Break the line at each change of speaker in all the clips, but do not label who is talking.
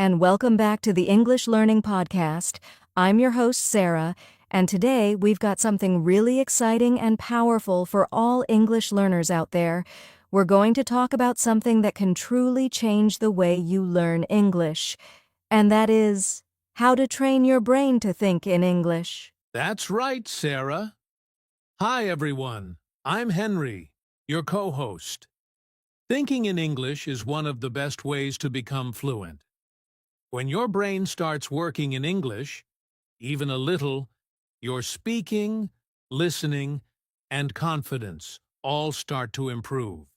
and welcome back to the English Learning Podcast. I'm your host, Sarah, and today we've got something really exciting and powerful for all English learners out there. We're going to talk about something that can truly change the way you learn English, and that is how to train your brain to think in English.
That's right, Sarah. Hi, everyone. I'm Henry, your co-host. Thinking in English is one of the best ways to become fluent. When your brain starts working in English, even a little, your speaking, listening, and confidence all start to improve.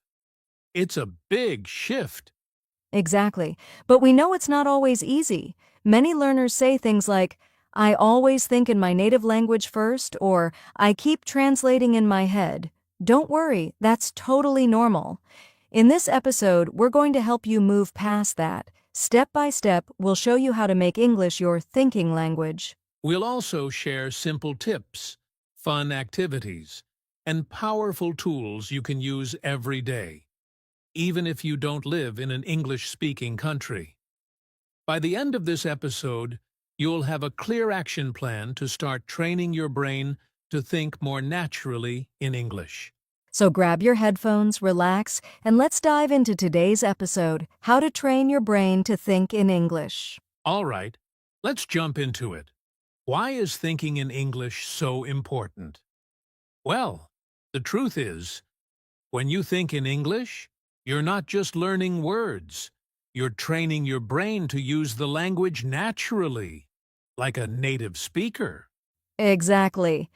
It's a big shift.
Exactly. But we know it's not always easy. Many learners say things like, I always think in my native language first, or I keep translating in my head. Don't worry, that's totally normal. In this episode, we're going to help you move past that. Step by step, we'll show you how to make English your thinking language.
We'll also share simple tips, fun activities, and powerful tools you can use every day, even if you don't live in an English-speaking country. By the end of this episode, you'll have a clear action plan to start training your brain to think more naturally in English.
So grab your headphones, relax, and let's dive into today's episode, How to Train Your Brain to Think in English.
All right, let's jump into it. Why is thinking in English so important? Well, the truth is, when you think in English, you're not just learning words. You're training your brain to use the language naturally, like a native speaker.
Exactly.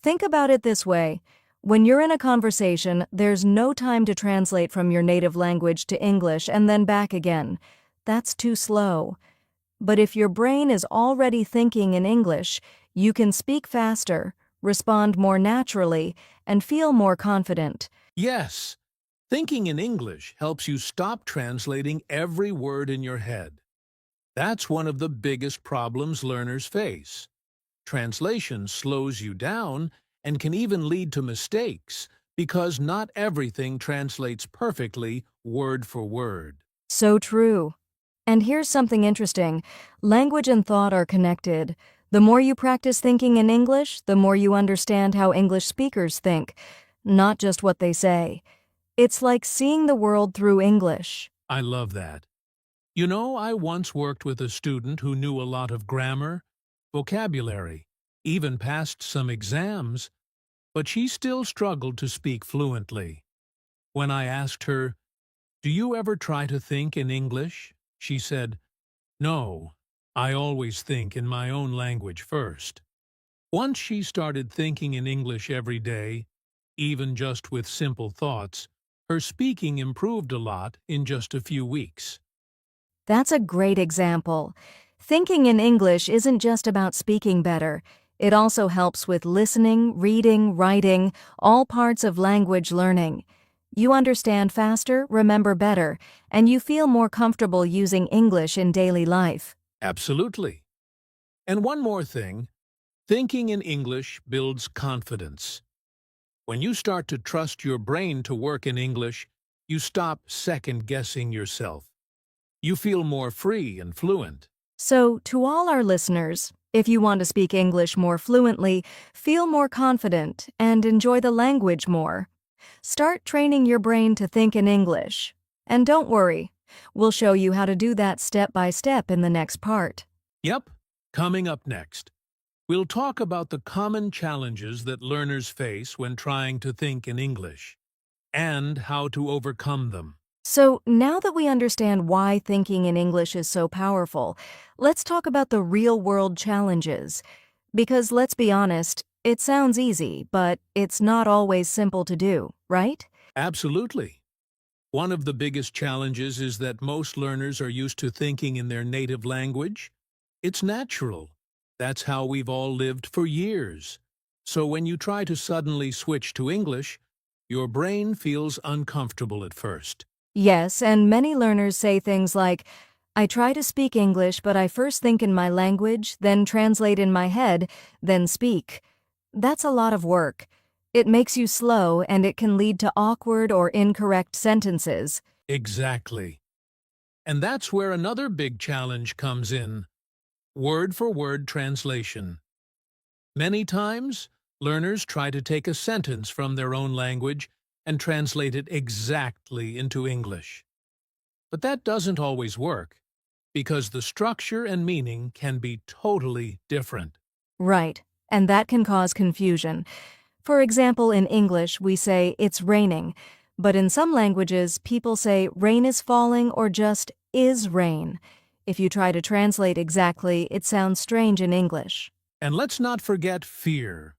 Think about it this way. When you're in a conversation, there's no time to translate from your native language to English and then back again. That's too slow. But if your brain is already thinking in English, you can speak faster, respond more naturally, and feel more confident.
Yes, thinking in English helps you stop translating every word in your head. That's one of the biggest problems learners face. Translation slows you down and can even lead to mistakes because not everything translates perfectly word for word.
So true. And here's something interesting. Language and thought are connected. The more you practice thinking in English, the more you understand how English speakers think, not just what they say. It's like seeing the world through English.
I love that. You know, I once worked with a student who knew a lot of grammar, vocabulary, even passed some exams, but she still struggled to speak fluently. When I asked her, "Do you ever try to think in English?" she said, "No, I always think in my own language first." Once she started thinking in English every day, even just with simple thoughts, her speaking improved a lot in just a few weeks.
That's a great example. Thinking in English isn't just about speaking better. It also helps with listening, reading, writing, all parts of language learning. You understand faster, remember better, and you feel more comfortable using English in daily life.
Absolutely. And one more thing, thinking in English builds confidence. When you start to trust your brain to work in English, you stop second-guessing yourself. You feel more free and fluent.
So, to all our listeners, if you want to speak English more fluently, feel more confident, and enjoy the language more, start training your brain to think in English. And don't worry, we'll show you how to do that step by step in the next part.
Yep, coming up next, we'll talk about the common challenges that learners face when trying to think in English, and how to overcome them.
So, now that we understand why thinking in English is so powerful, let's talk about the real-world challenges. Because let's be honest, it sounds easy, but it's not always simple to do, right?
Absolutely. One of the biggest challenges is that most learners are used to thinking in their native language. It's natural. That's how we've all lived for years. So when you try to suddenly switch to English, your brain feels uncomfortable at first.
Yes, and many learners say things like, I try to speak English, but I first think in my language, then translate in my head, then speak. That's a lot of work. It makes you slow, and it can lead to awkward or incorrect sentences.
Exactly. And that's where another big challenge comes in: word-for-word translation. Many times, learners try to take a sentence from their own language and translate it exactly into English. But that doesn't always work, because the structure and meaning can be totally different.
Right, and that can cause confusion. For example, in English, we say it's raining, but in some languages, people say rain is falling or just is rain. If you try to translate exactly, it sounds strange in English.
And let's not forget fear.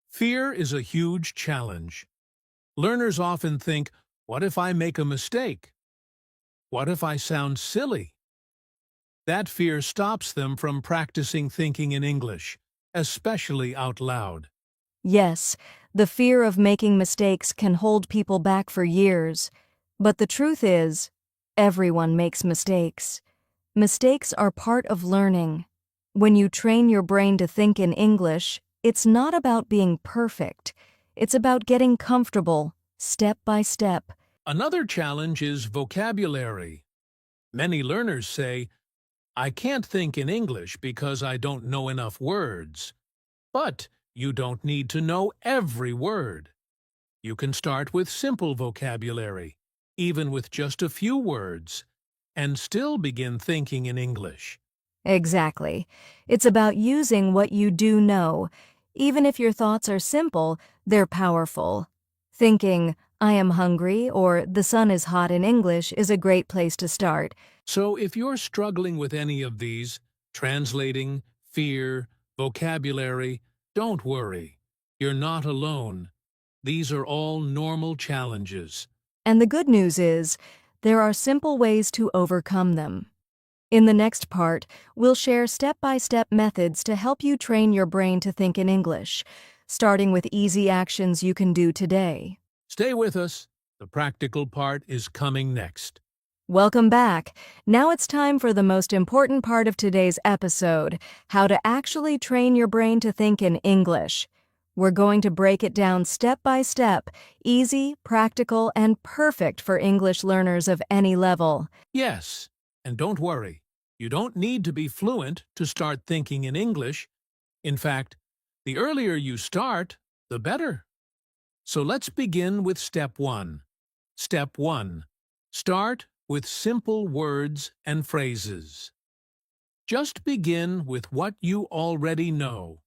Fear is a huge challenge. Learners often think, what if I make a mistake? What if I sound silly? That fear stops them from practicing thinking in English, especially out loud.
Yes, the fear of making mistakes can hold people back for years. But the truth is, everyone makes mistakes. Mistakes are part of learning. When you train your brain to think in English, it's not about being perfect. It's about getting comfortable, step by step.
Another challenge is vocabulary. Many learners say, I can't think in English because I don't know enough words. But you don't need to know every word. You can start with simple vocabulary, even with just a few words, and still begin thinking in English.
Exactly. It's about using what you do know. Even if your thoughts are simple, they're powerful. Thinking, I am hungry or the sun is hot in English is a great place to start.
So if you're struggling with any of these, translating, fear, vocabulary, don't worry. You're not alone. These are all normal challenges.
And the good news is, there are simple ways to overcome them. In the next part, we'll share step-by-step methods to help you train your brain to think in English, starting with easy actions you can do today.
Stay with us. The practical part is coming next.
Welcome back. Now it's time for the most important part of today's episode, how to actually train your brain to think in English. We're going to break it down step by step, easy, practical, and perfect for English learners of any level.
Yes, and don't worry. You don't need to be fluent to start thinking in English. In fact, the earlier you start, the better. So let's begin with step 1. Step 1. Start with simple words and phrases. Just begin with what you already know.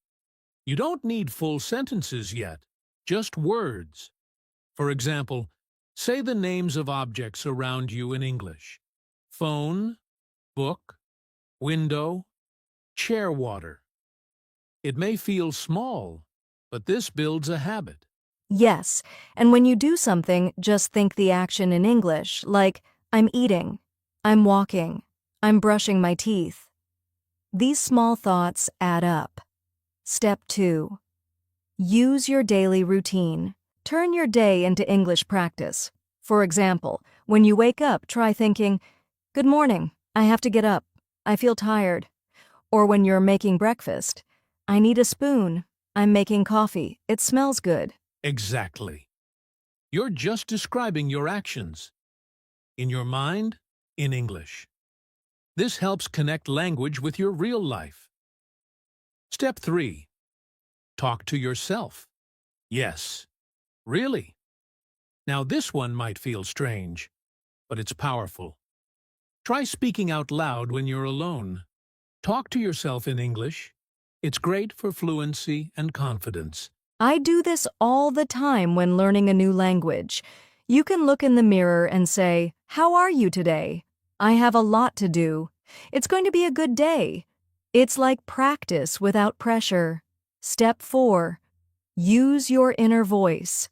You don't need full sentences yet, just words. For example, say the names of objects around you in English: phone, book, window, chair water. It may feel small, but this builds a habit.
Yes, and when you do something, just think the action in English, like, I'm eating, I'm walking, I'm brushing my teeth. These small thoughts add up. Step 2. Use your daily routine. Turn your day into English practice. For example, when you wake up, try thinking, good morning, I have to get up, I feel tired. Or when you're making breakfast, I need a spoon, I'm making coffee, it smells good.
Exactly. You're just describing your actions. In your mind, in English. This helps connect language with your real life. Step 3. Talk to yourself. Yes, really. Now this one might feel strange, but it's powerful. Try speaking out loud when you're alone. Talk to yourself in English. It's great for fluency and confidence.
I do this all the time when learning a new language. You can look in the mirror and say, how are you today? I have a lot to do. It's going to be a good day. It's like practice without pressure. Step 4. Use your inner voice.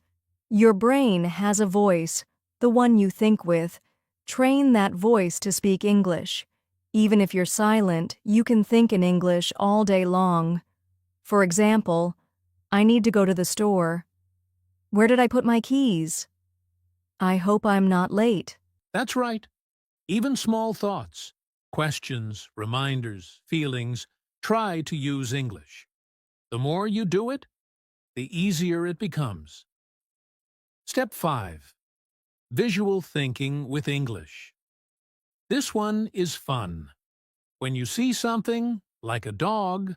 Your brain has a voice, the one you think with. Train that voice to speak English. Even if you're silent, you can think in English all day long. For example, I need to go to the store. Where did I put my keys? I hope I'm not late.
That's right. Even small thoughts, questions, reminders, feelings, try to use English. The more you do it, the easier it becomes. Step 5. Visual thinking with English. This one is fun. When you see something, like a dog,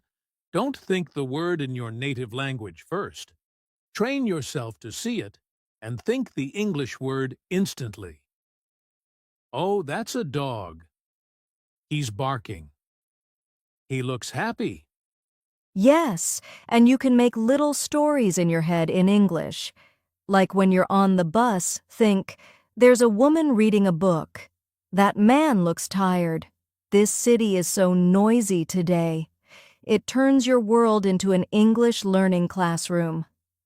don't think the word in your native language first. Train yourself to see it and think the English word instantly. Oh, that's a dog. He's barking. He looks happy.
Yes, and you can make little stories in your head in English. Like when you're on the bus, think, there's a woman reading a book. That man looks tired. This city is so noisy today. It turns your world into an English learning classroom.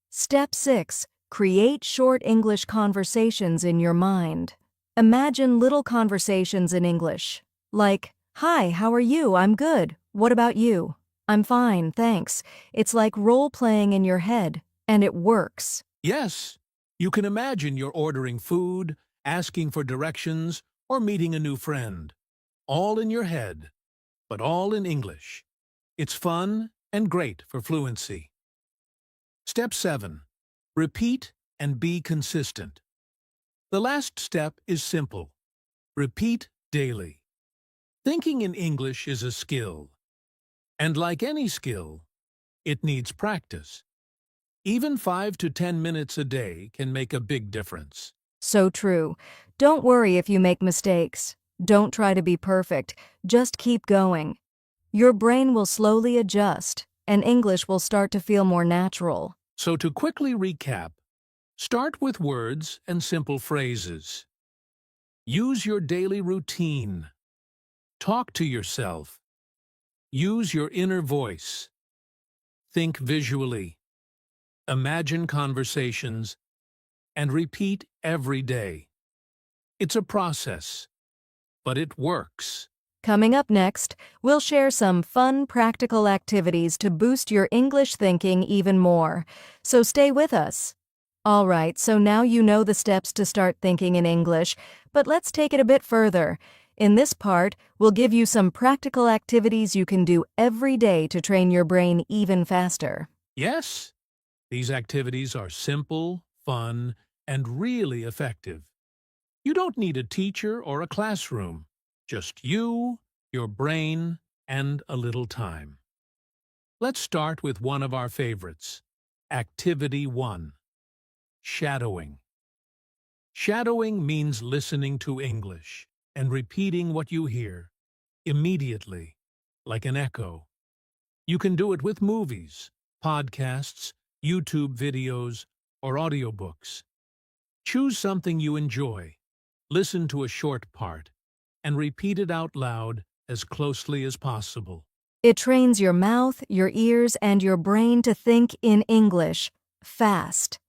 Step 6. Create short English conversations in your mind. Imagine little conversations in English, like, "Hi, how are you? I'm good. What about you?" "I'm fine, thanks." It's like role-playing in your head, and it works.
Yes, you can imagine you're ordering food, asking for directions, or meeting a new friend. All in your head, but all in English. It's fun and great for fluency. Step 7. Repeat and be consistent. The last step is simple. Repeat daily. Thinking in English is a skill. And like any skill, it needs practice. Even 5 to 10 minutes a day can make a big difference.
So true. Don't worry if you make mistakes. Don't try to be perfect. Just keep going. Your brain will slowly adjust, and English will start to feel more natural.
So to quickly recap, start with words and simple phrases. Use your daily routine. Talk to yourself. Use your inner voice. Think visually. Imagine conversations. And repeat every day. It's a process, but it works.
Coming up next, we'll share some fun, practical activities to boost your English thinking even more. So stay with us. All right, so now you know the steps to start thinking in English, but let's take it a bit further. In this part, we'll give you some practical activities you can do every day to train your brain even faster.
Yes, these activities are simple, fun, and really effective. You don't need a teacher or a classroom. Just you, your brain, and a little time. Let's start with one of our favorites. Activity 1. Shadowing. Shadowing means listening to English and repeating what you hear immediately, like an echo. You can do it with movies, podcasts, YouTube videos, or audiobooks. Choose something you enjoy, listen to a short part, and repeat it out loud as closely as possible.
It trains your mouth, your ears, and your brain to think in English, fast.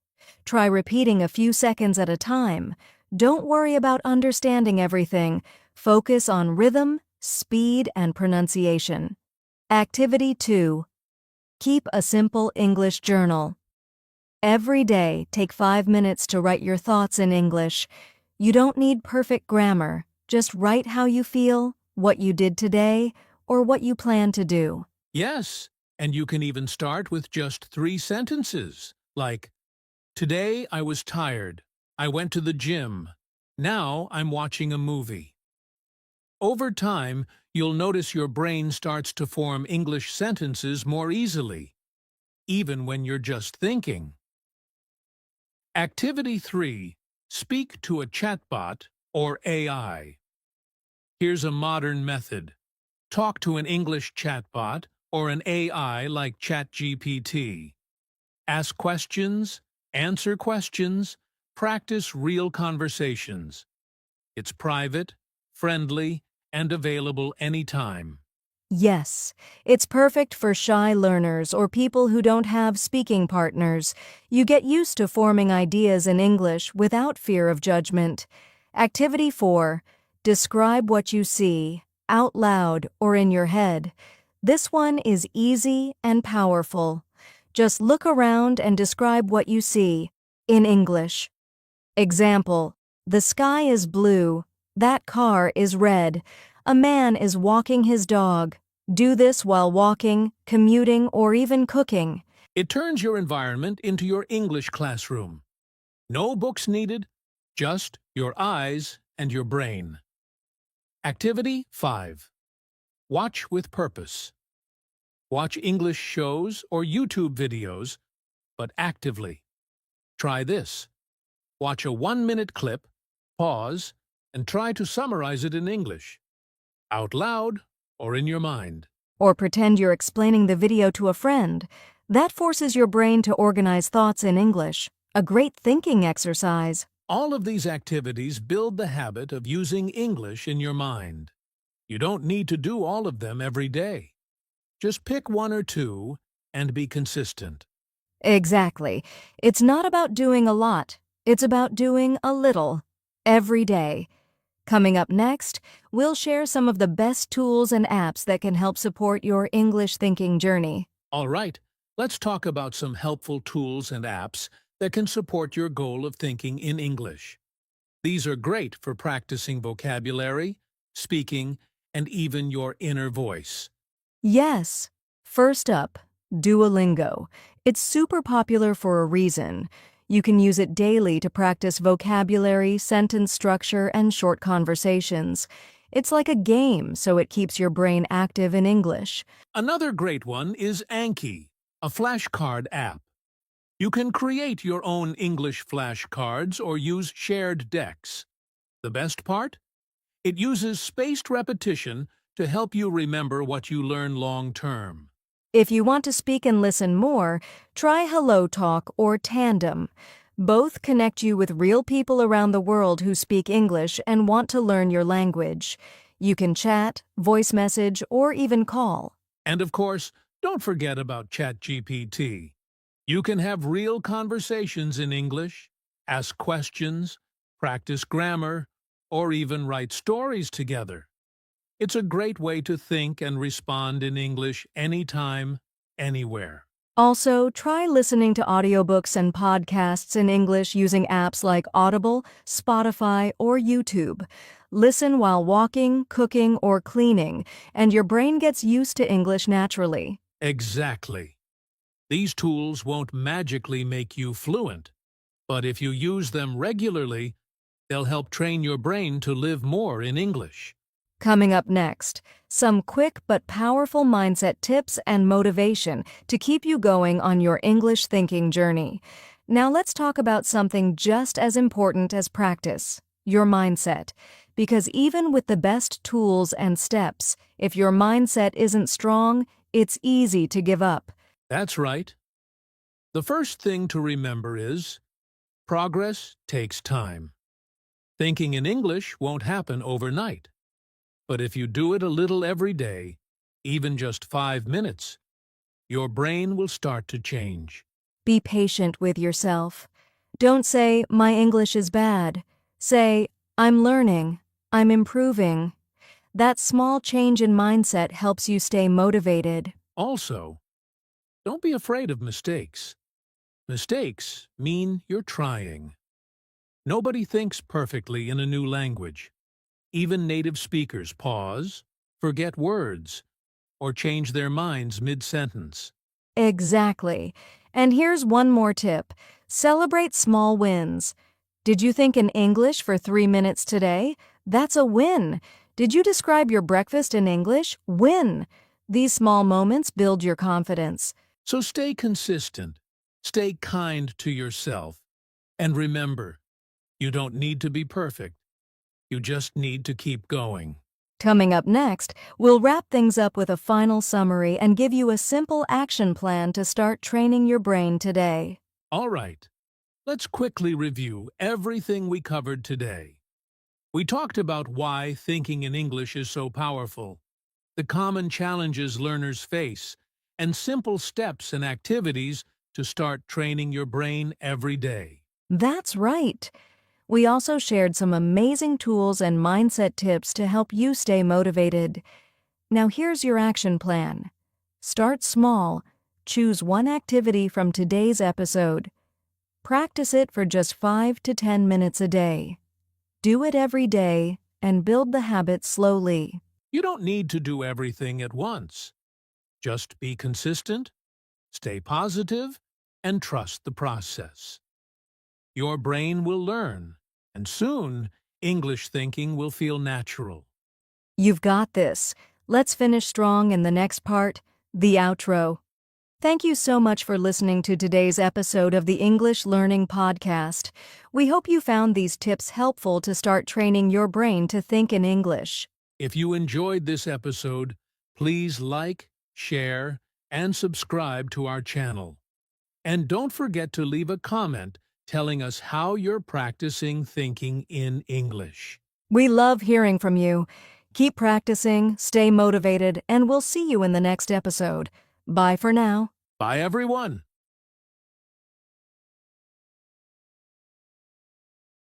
Try repeating a few seconds at a time. Don't worry about understanding everything. Focus on rhythm, speed, and pronunciation. Activity 2. Keep a simple English journal. Every day, take 5 minutes to write your thoughts in English. You don't need perfect grammar. Just write how you feel, what you did today, or what you plan to do.
Yes, and you can even start with just 3 sentences, like, "Today I was tired. I went to the gym. Now I'm watching a movie." Over time, you'll notice your brain starts to form English sentences more easily, even when you're just thinking. Activity 3. Speak to a chatbot or AI. Here's a modern method. Talk to an English chatbot or an AI like ChatGPT. Ask questions, answer questions, practice real conversations. It's private, friendly, and available anytime.
Yes, it's perfect for shy learners or people who don't have speaking partners. You get used to forming ideas in English without fear of judgment. Activity 4. Describe what you see, out loud or in your head. This one is easy and powerful. Just look around and describe what you see, in English. Example: the sky is blue, that car is red, a man is walking his dog. Do this while walking, commuting, or even cooking.
It turns your environment into your English classroom. No books needed, just your eyes and your brain. Activity 5. Watch with purpose. Watch English shows or YouTube videos, but actively. Try this. Watch a 1-minute clip, pause, and try to summarize it in English, out loud or in your mind.
Or pretend you're explaining the video to a friend. That forces your brain to organize thoughts in English. A great thinking exercise.
All of these activities build the habit of using English in your mind. You don't need to do all of them every day. Just pick one or two and be consistent.
Exactly. It's not about doing a lot. It's about doing a little every day. Coming up next, we'll share some of the best tools and apps that can help support your English thinking journey.
All right, let's talk about some helpful tools and apps that can support your goal of thinking in English. These are great for practicing vocabulary, speaking, and even your inner voice.
Yes. First up, Duolingo. It's super popular for a reason. You can use it daily to practice vocabulary, sentence structure, and short conversations. It's like a game, so it keeps your brain active in English.
Another great one is Anki, a flashcard app. You can create your own English flashcards or use shared decks. The best part? It uses spaced repetition to help you remember what you learn long-term.
If you want to speak and listen more, try Hello Talk or Tandem. Both connect you with real people around the world who speak English and want to learn your language. You can chat, voice message, or even call.
And of course, don't forget about ChatGPT. You can have real conversations in English, ask questions, practice grammar, or even write stories together. It's a great way to think and respond in English anytime, anywhere.
Also, try listening to audiobooks and podcasts in English using apps like Audible, Spotify, or YouTube. Listen while walking, cooking, or cleaning, and your brain gets used to English naturally.
Exactly. These tools won't magically make you fluent, but if you use them regularly, they'll help train your brain to live more in English.
Coming up next, some quick but powerful mindset tips and motivation to keep you going on your English thinking journey. Now let's talk about something just as important as practice, your mindset. Because even with the best tools and steps, if your mindset isn't strong, it's easy to give up.
That's right. The first thing to remember is, progress takes time. Thinking in English won't happen overnight. But if you do it a little every day, even just 5 minutes, your brain will start to change.
Be patient with yourself. Don't say, "My English is bad." Say, "I'm learning. I'm improving." That small change in mindset helps you stay motivated.
Also, don't be afraid of mistakes. Mistakes mean you're trying. Nobody thinks perfectly in a new language. Even native speakers pause, forget words, or change their minds mid-sentence.
Exactly. And here's one more tip. Celebrate small wins. Did you think in English for 3 minutes today? That's a win. Did you describe your breakfast in English? Win. These small moments build your confidence.
So stay consistent, stay kind to yourself, and remember, you don't need to be perfect. You just need to keep going.
Coming up next, we'll wrap things up with a final summary and give you a simple action plan to start training your brain today.
All right, let's quickly review everything we covered today. We talked about why thinking in English is so powerful, the common challenges learners face, and simple steps and activities to start training your brain every day.
That's right. We also shared some amazing tools and mindset tips to help you stay motivated. Now here's your action plan. Start small. Choose one activity from today's episode. Practice it for just 5 to 10 minutes a day. Do it every day and build the habit slowly.
You don't need to do everything at once. Just be consistent, stay positive, and trust the process. Your brain will learn, and soon, English thinking will feel natural.
You've got this. Let's finish strong in the next part, the outro. Thank you so much for listening to today's episode of the English Learning Podcast. We hope you found these tips helpful to start training your brain to think in English.
If you enjoyed this episode, please like, share, and subscribe to our channel. And don't forget to leave a comment telling us how you're practicing thinking in English.
We love hearing from you. Keep practicing, stay motivated, and we'll see you in the next episode. Bye for now.
Bye, everyone.